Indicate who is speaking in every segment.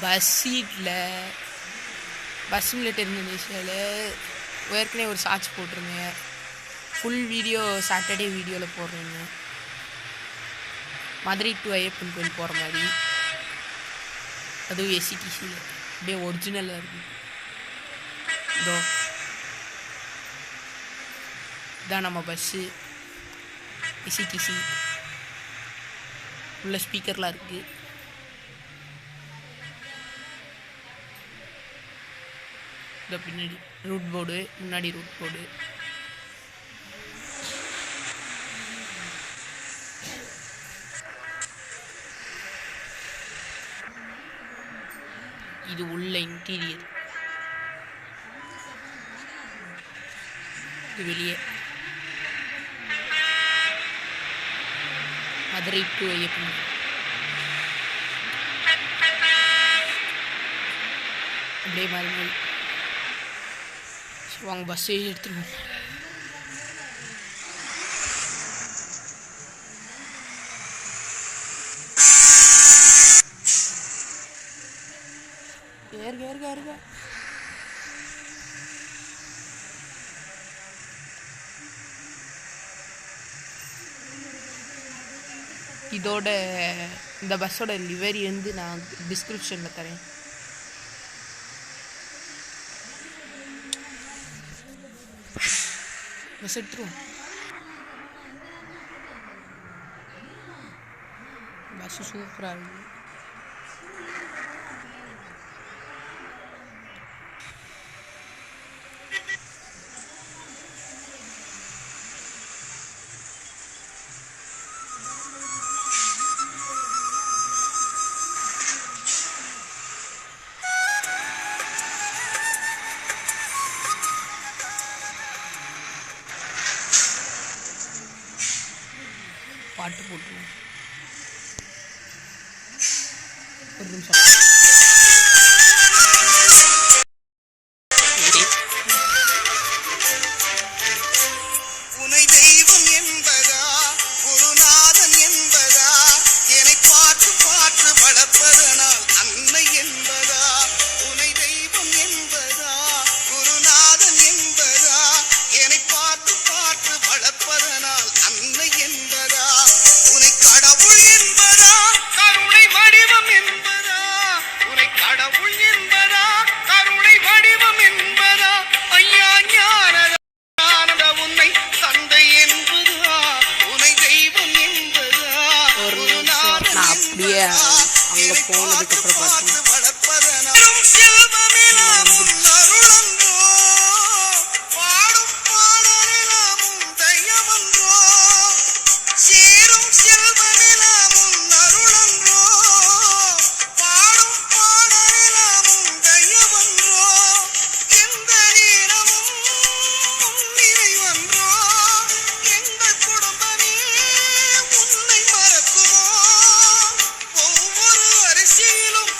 Speaker 1: Bus சீட்டில் bus simulator இந்தோனேஷியாவில் ஏற்கனவே ஒரு ஷார்ட்ஸ் போட்டிருந்தேன். ஃபுல் வீடியோ சாட்டர்டே வீடியோவில் போடுறேங்க. மதுரை டு ஐயப்பன் கோயில் போகிற மாதிரி, அதுவும் எஸ்சிடிசியில் அப்படியே ஒரிஜினலாக இருக்குது. இதோ இதான் நம்ம பஸ்ஸு எஸ்சிடிசி. உள்ள ஸ்பீக்கர்லாம் இருக்குது. இந்த பின்னாடி ரூட் போர்டு, முன்னாடி ரூட் போர்டு. இது உள்ள இன்டீரியர். இது வெளியே மதுரை டு ஐயப்பன். அப்படியே மாதிரி வாங்க பஸ்ஸே எடுத்துருவோம். ஏறுக இதோட இந்த பஸ்ஸோட லிவரி வந்து நான் டிஸ்கிரிப்ஷனில் தரேன். பஸ் எடுத்துருவோம். பஸ்ஸு சூப்பராக இருக்குது. பாட்டு போட்டுருவோம். ஒரு நிமிஷம்.
Speaker 2: உனை தெய்வம் என்பதா குருநாதன் என்பதா என்னை பார்த்து பார்த்து வளர்ப்பதனால் அன்னை என்பதா உனை தெய்வம் என்பதா குருநாதன் என்பதா என்னை பார்த்து பார்த்து வளர்ப்பதனால் அன்னை என்பதா உனை கடவுள் என்பதா கருணை வடிவம் என்பதா உனை கடவுள் என்பதா கருணை வடிவம் என்பதா ஐயா ஞானத உன்னை தந்தை என்பதா உனை தெய்வம் என்பதா
Speaker 1: ஒரு நிமிஷம். நான் அப்படியே அங்கே போனதுக்கு அப்புறம் பார்த்தேன்.
Speaker 2: ஒவ்வொரு அரிசியிலும்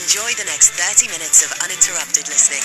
Speaker 3: Enjoy the next 30 minutes of uninterrupted listening.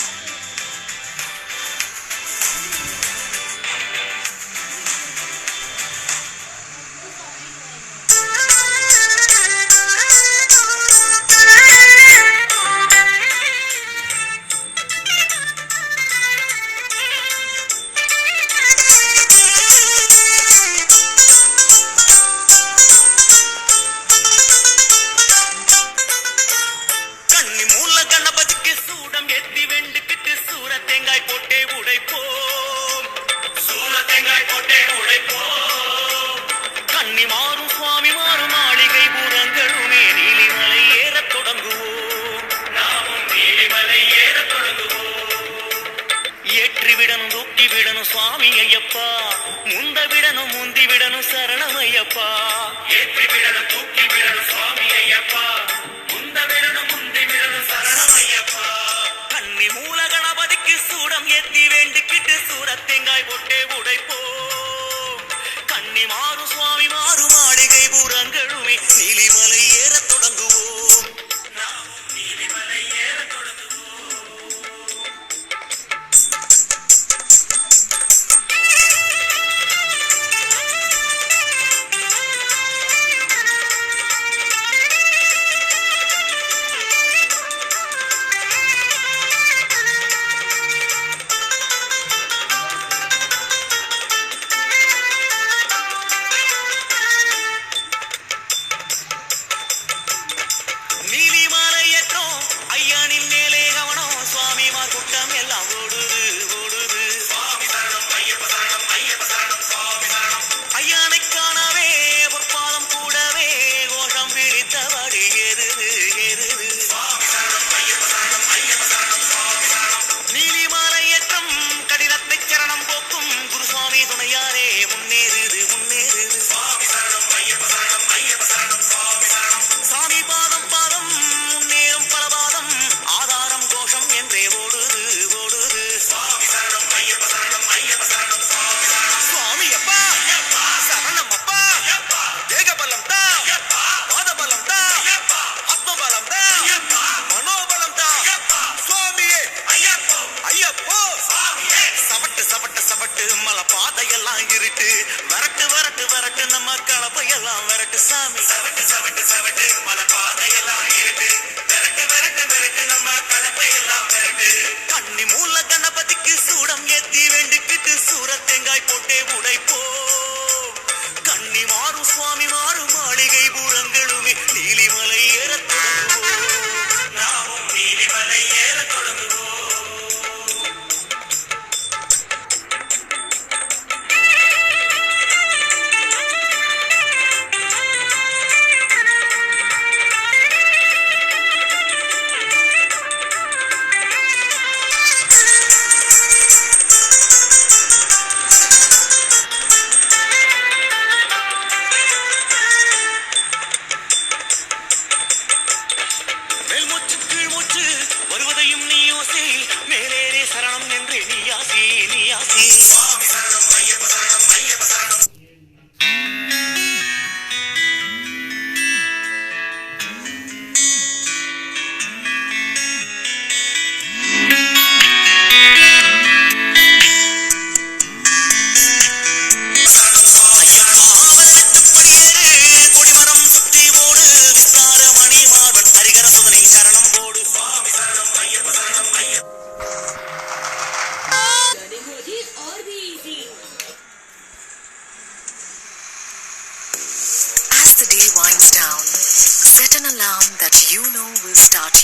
Speaker 4: சுவாமி ஐயப்பா முந்த விடணும் முந்தி விடணும் சரணம் ஐயப்பா ஏற்றி விடணும் தூக்கி விடணும் சுவாமி ஐயப்பா முந்த விடணும் முந்தி விடணும் சரணம் ஐயப்பா கன்னி மூல கணபதிக்கு சூடம் ஏத்தி வேண்டிக்கிட்டு சூரத்தேங்காய் போட்டே உடைப்போ கன்னி மாறும் சுவாமி மாறும் மாளிகை பூரங்களுமே நீலிமலை ஏறத் தொடங்குவோம் நீலிமலை ஏறத் தொடங்குவோம்.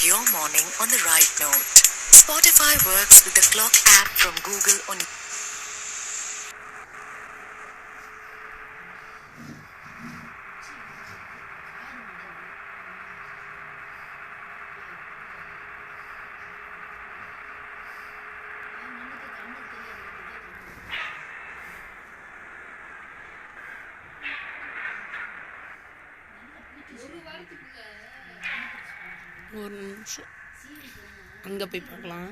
Speaker 3: Your morning on the right note. Spotify works with the clock app from Google on
Speaker 1: ஒரு நிமிஷம் அங்க போய் பார்க்கலாம்.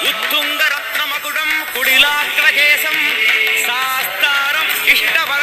Speaker 4: உத்துங்க ரத்னமகுடம் குடிலாக்ரகேசம் சாஸ்தாரம் இஷ்டவ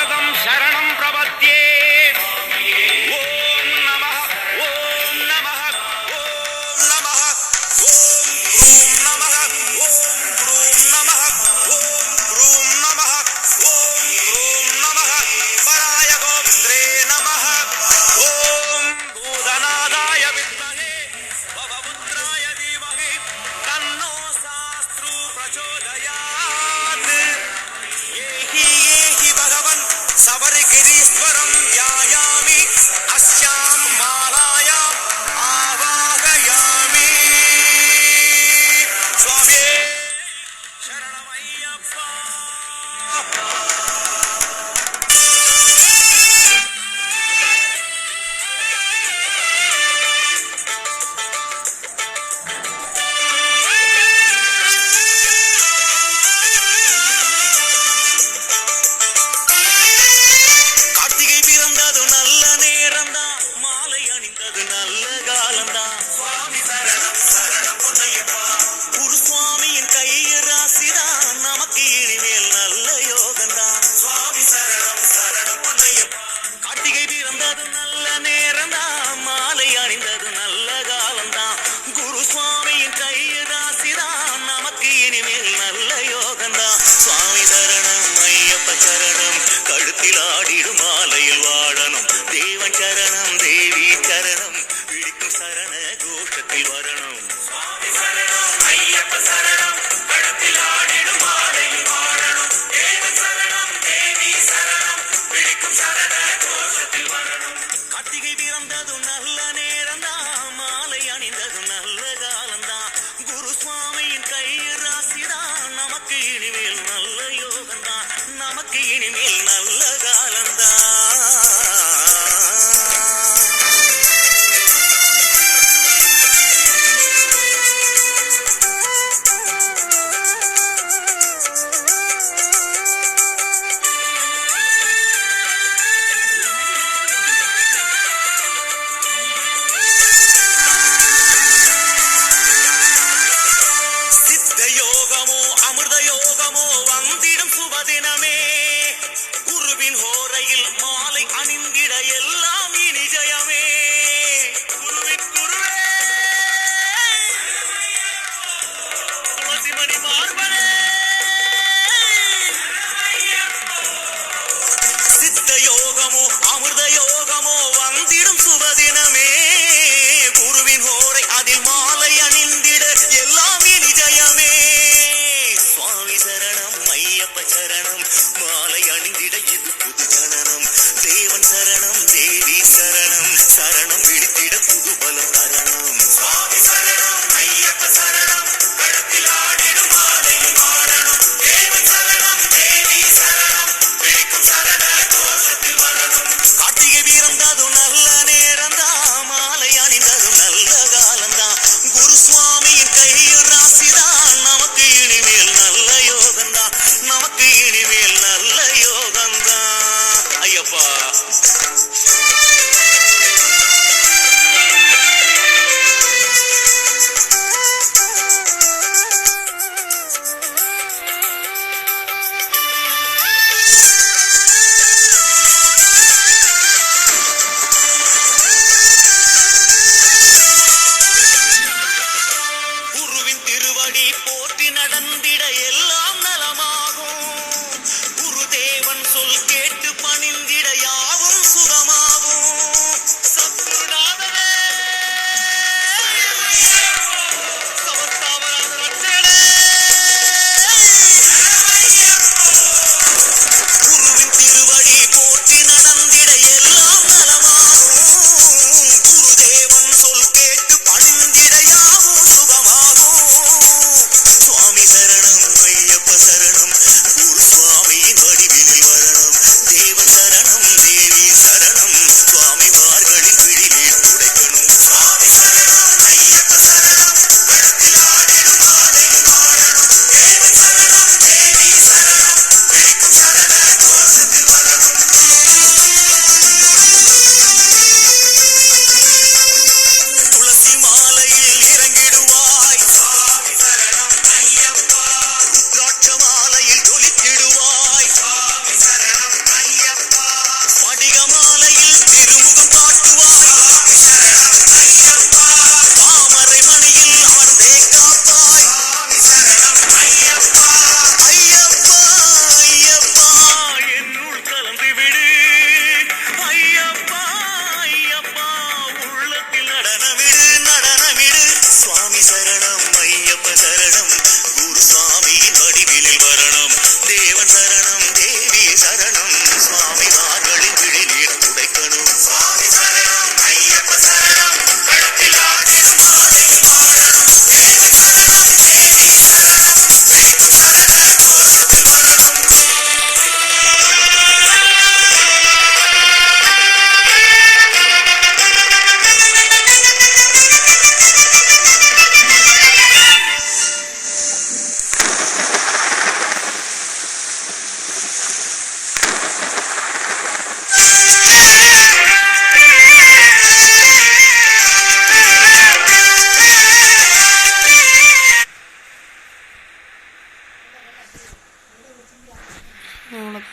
Speaker 4: ஆடிடும் மாலையில் வாழணும் தேவன் சரணம் தேவி சரணம் பிடிக்கும் சரண கோஷத்தில் வரணும் சுவாமி சரணம் ஐயப்ப சரணம் கடத்தில் ஆடிடும் மாலையில் வாழணும் தேவன் சரணம் தேவி சரணம் பிடிக்கும் சரண கோஷத்தில் வரணும் கார்த்திகை பிறந்ததும் நல்ல நேரம்தான் மாலை அணிந்ததும் நல்ல காலம்தான் குரு சுவாமியின் கையில் ராசிதான் நமக்கு இனிமேல் நல்ல யோகம்தான் நமக்கு இனிமேல் நல்ல காலம்தான்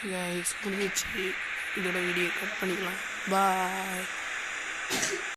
Speaker 1: guys, முடிஞ்சிச்சு. இதோட வீடியோ கட் பண்ணிக்கலாம். பாய்.